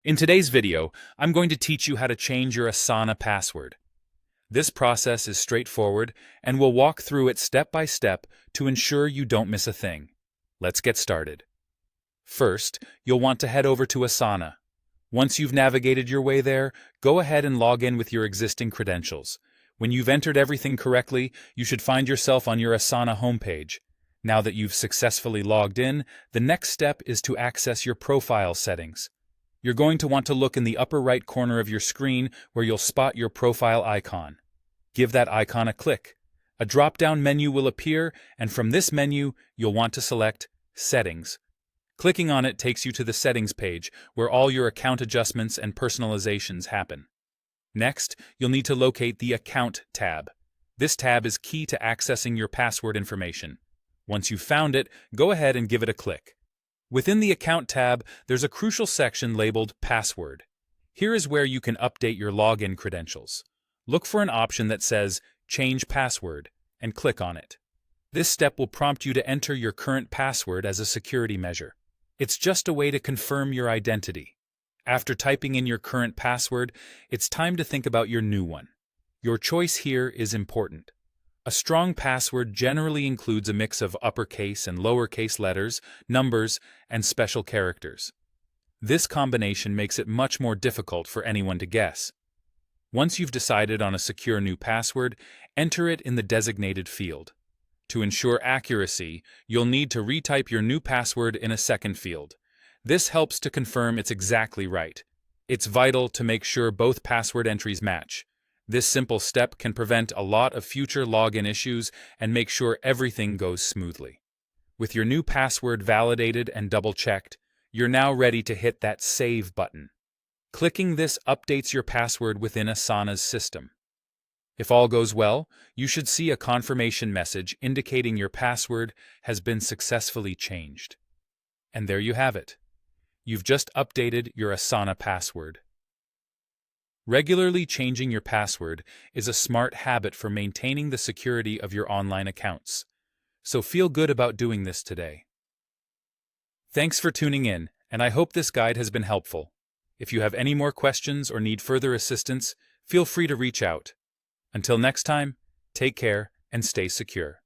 In today's video, I'm going to teach you how to change your Asana password. This process is straightforward, and we'll walk through it step by step to ensure you don't miss a thing. Let's get started. First, you'll want to head over to Asana. Once you've navigated your way there, go ahead and log in with your existing credentials. When you've entered everything correctly, you should find yourself on your Asana homepage. Now that you've successfully logged in, the next step is to access your profile settings. You're going to want to look in the upper right corner of your screen where you'll spot your profile icon. Give that icon a click. A drop-down menu will appear, and from this menu, you'll want to select Settings. Clicking on it takes you to the Settings page, where all your account adjustments and personalizations happen. Next, you'll need to locate the Account tab. This tab is key to accessing your password information. Once you've found it, go ahead and give it a click. Within the Account tab, there's a crucial section labeled Password. Here is where you can update your login credentials. Look for an option that says Change Password and click on it. This step will prompt you to enter your current password as a security measure. It's just a way to confirm your identity. After typing in your current password, it's time to think about your new one. Your choice here is important. A strong password generally includes a mix of uppercase and lowercase letters, numbers, and special characters. This combination makes it much more difficult for anyone to guess. Once you've decided on a secure new password, enter it in the designated field. To ensure accuracy, you'll need to retype your new password in a second field. This helps to confirm it's exactly right. It's vital to make sure both password entries match. This simple step can prevent a lot of future login issues and make sure everything goes smoothly. With your new password validated and double-checked, you're now ready to hit that Save button. Clicking this updates your password within Asana's system. If all goes well, you should see a confirmation message indicating your password has been successfully changed. And there you have it. You've just updated your Asana password. Regularly changing your password is a smart habit for maintaining the security of your online accounts. So feel good about doing this today. Thanks for tuning in, and I hope this guide has been helpful. If you have any more questions or need further assistance, feel free to reach out. Until next time, take care and stay secure.